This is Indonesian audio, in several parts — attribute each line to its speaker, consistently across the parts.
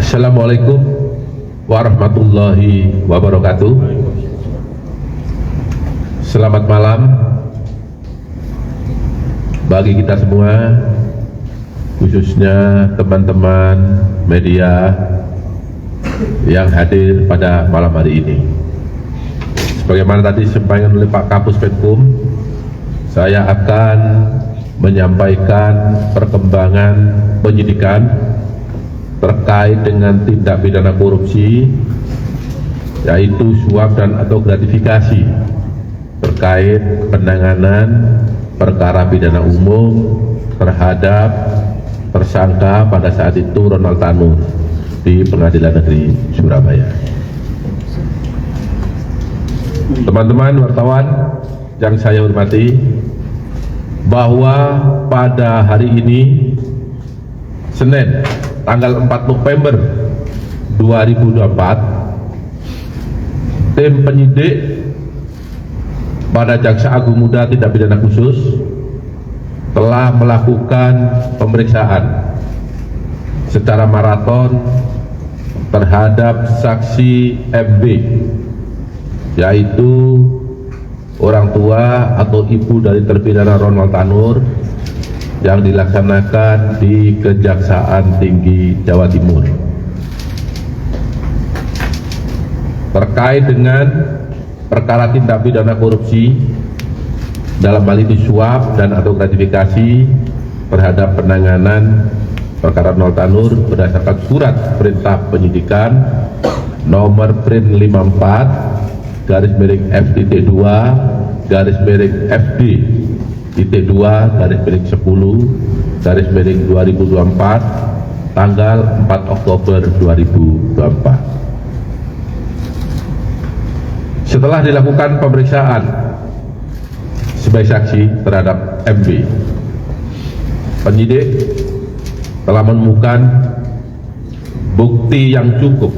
Speaker 1: Assalamualaikum warahmatullahi wabarakatuh. Selamat malam bagi kita semua, khususnya teman-teman media yang hadir pada malam hari ini. Sebagaimana tadi disampaikan oleh Pak Kapus Penkum, saya akan menyampaikan perkembangan penyidikan terkait dengan tindak pidana korupsi, yaitu suap dan atau gratifikasi terkait penanganan perkara pidana umum terhadap tersangka pada saat itu Ronald Tanur di Pengadilan Negeri Surabaya. Teman-teman wartawan yang saya hormati, bahwa pada hari ini Senin tanggal 4 November 2024, tim penyidik pada Jaksa Agung Muda Tindak Pidana Khusus telah melakukan pemeriksaan secara maraton terhadap saksi MB, yaitu orang tua atau ibu dari terpidana Ronald Tanur, yang dilaksanakan di Kejaksaan Tinggi Jawa Timur terkait dengan perkara tindak pidana korupsi, dalam hal ini suap dan atau gratifikasi terhadap penanganan perkara Ronald Tanur berdasarkan surat perintah penyidikan nomor Prin 54 /FT2 FD-2 /10 tanggal 4 Oktober 2024. Setelah dilakukan pemeriksaan sebagai saksi terhadap MB, penyidik telah menemukan bukti yang cukup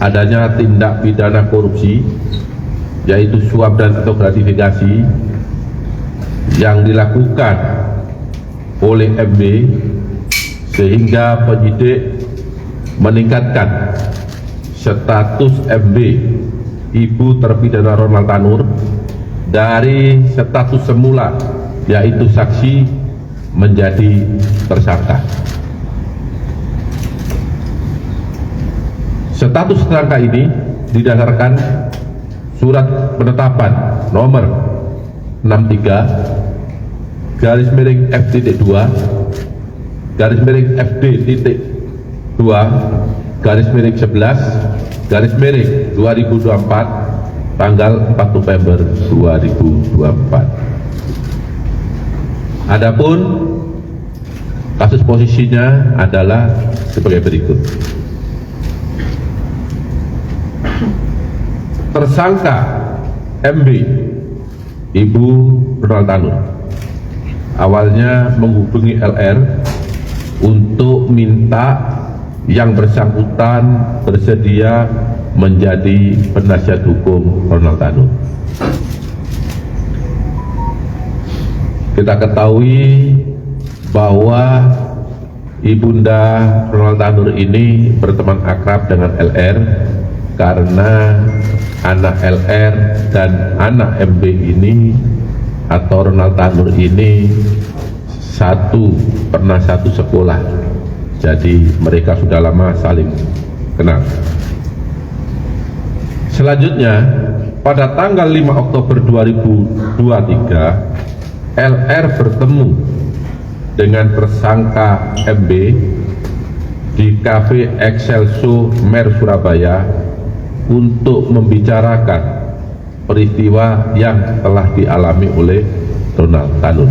Speaker 1: adanya tindak pidana korupsi, yaitu suap dan atau gratifikasi yang dilakukan oleh MB, sehingga penyidik meningkatkan status MB, ibu terpidana Ronald Tanur, dari status semula yaitu saksi menjadi tersangka. Status tersangka ini didasarkan surat penetapan nomor 63/FD-2 FD-2/11/2024 tanggal 4 November 2024. Adapun kasus posisinya adalah sebagai berikut. Tersangka MB, ibu Ronald Tanur, awalnya menghubungi LR untuk minta yang bersangkutan bersedia menjadi penasihat hukum Ronald Tanur. Kita ketahui bahwa ibunda Ronald Tanur ini berteman akrab dengan LR karena anak LR dan anak MB ini atau Ronald Tanur ini pernah satu sekolah, jadi mereka sudah lama saling kenal. Selanjutnya, pada tanggal 5 Oktober 2023, LR bertemu dengan tersangka MB di Cafe Excelso Mer Surabaya untuk membicarakan peristiwa yang telah dialami oleh Ronald Tanur.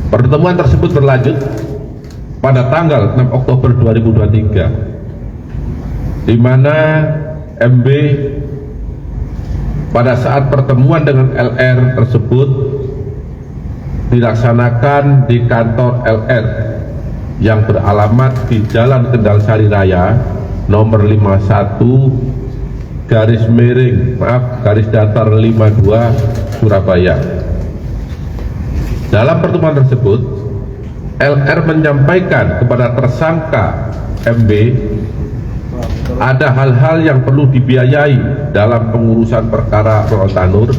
Speaker 1: Pertemuan tersebut berlanjut pada tanggal 6 Oktober 2023, di mana MB pada saat pertemuan dengan LR tersebut dilaksanakan di kantor LR yang beralamat di Jalan Kendal Sari Raya nomor 51 garis datar 52 Surabaya. Dalam pertemuan tersebut, LR menyampaikan kepada tersangka MB ada hal-hal yang perlu dibiayai dalam pengurusan perkara Ronald Tanur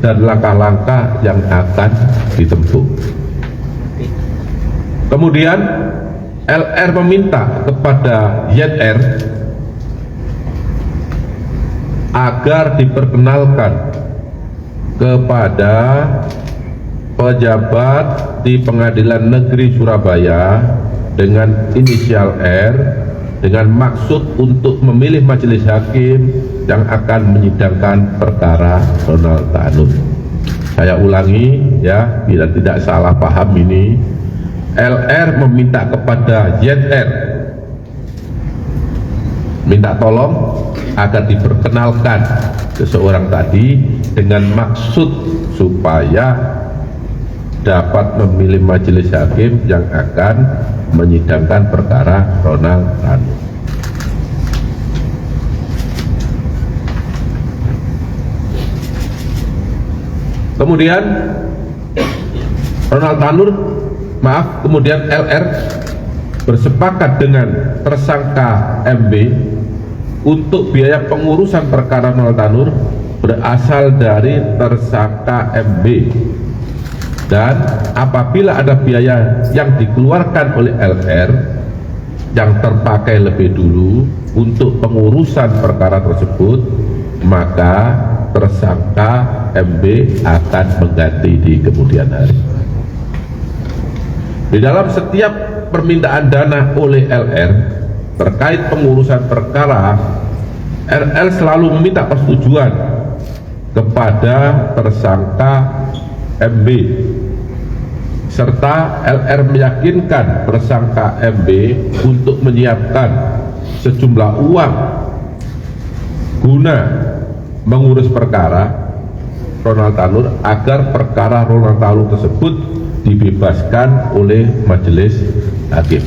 Speaker 1: dan langkah-langkah yang akan ditempuh. Kemudian LR meminta kepada YR agar diperkenalkan kepada pejabat di Pengadilan Negeri Surabaya dengan inisial R dengan maksud untuk memilih majelis hakim yang akan menyidangkan perkara Ronald Tanur. Saya ulangi ya, bila tidak salah paham ini, LR meminta kepada YR minta tolong agar diperkenalkan seseorang tadi dengan maksud supaya dapat memilih majelis hakim yang akan menyidangkan perkara Ronald Tanur. Kemudian kemudian LR bersepakat dengan tersangka MB untuk biaya pengurusan perkara Ronald Tanur berasal dari tersangka MB, dan apabila ada biaya yang dikeluarkan oleh LR yang terpakai lebih dulu untuk pengurusan perkara tersebut, maka tersangka MB akan mengganti di kemudian hari. Di dalam setiap permintaan dana oleh LR terkait pengurusan perkara, RL selalu meminta persetujuan kepada tersangka MB, serta LR meyakinkan tersangka MB untuk menyiapkan sejumlah uang guna mengurus perkara Ronald Tanur agar perkara Ronald Tanur tersebut dibebaskan oleh majelis hakim.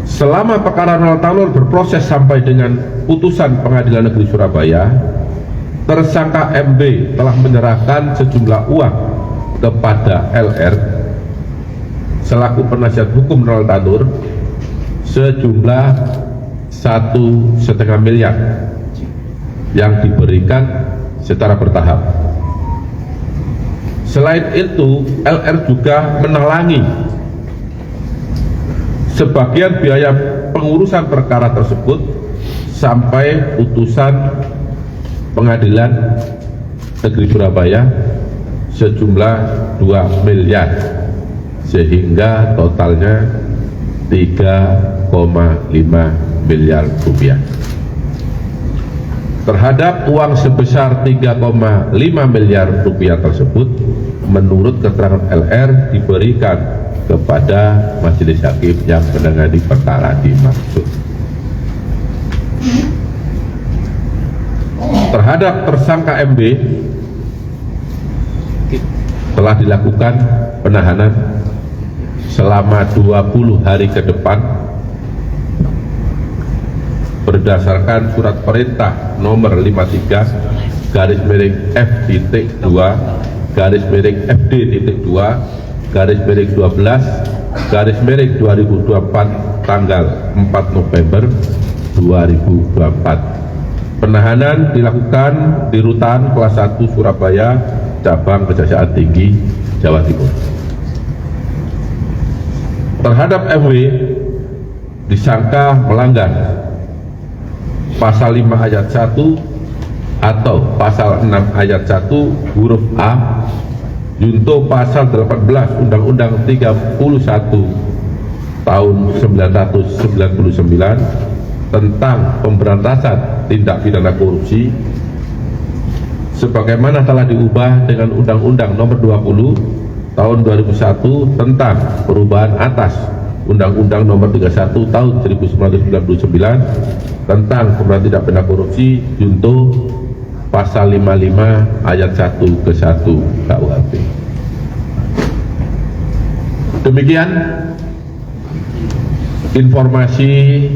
Speaker 1: Selama perkara Ronald Tanur berproses sampai dengan putusan Pengadilan Negeri Surabaya, tersangka MB telah menyerahkan sejumlah uang kepada LR selaku penasihat hukum Ronald Tanur sejumlah 1,5 miliar yang diberikan secara bertahap. Selain itu, LR juga menalangi sebagian biaya pengurusan perkara tersebut sampai putusan Pengadilan Negeri Surabaya sejumlah 2 miliar, sehingga totalnya 3,5 miliar rupiah. Terhadap uang sebesar 3,5 miliar rupiah tersebut, menurut keterangan LR diberikan kepada majelis hakim yang menangani perkara dimaksud. Terhadap tersangka MB telah dilakukan penahanan selama 20 hari ke depan berdasarkan surat perintah nomor 53/FD.2/FD.2/12/2024 tanggal 4 November 2024. Penahanan dilakukan di Rutan Kelas 1 Surabaya, Cabang Kejaksaan Tinggi, Jawa Timur. Terhadap MW disangka melanggar pasal 5 ayat 1 atau pasal 6 ayat 1 huruf A junto pasal 18 Undang-Undang 31 tahun 1999 tentang pemberantasan tindak pidana korupsi sebagaimana telah diubah dengan Undang-Undang nomor 20 tahun 2001 tentang perubahan atas Undang-Undang nomor 31 tahun 1999 tentang pemberantasan tindak pidana korupsi junto pasal 55 ayat 1 ke 1 KUHP. Demikian informasi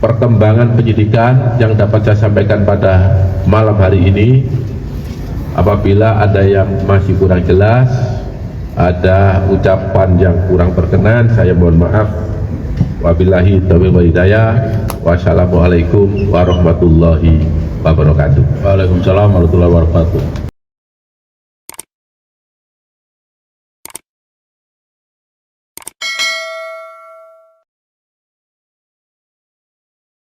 Speaker 1: perkembangan penyidikan yang dapat saya sampaikan pada malam hari ini. Apabila ada yang masih kurang jelas ada ucapan yang kurang berkenan, saya mohon maaf. Wabillahi taufiq wal hidayah. Wassalamualaikum warahmatullahi wabarakatuh.
Speaker 2: Waalaikumsalam warahmatullahi wabarakatuh.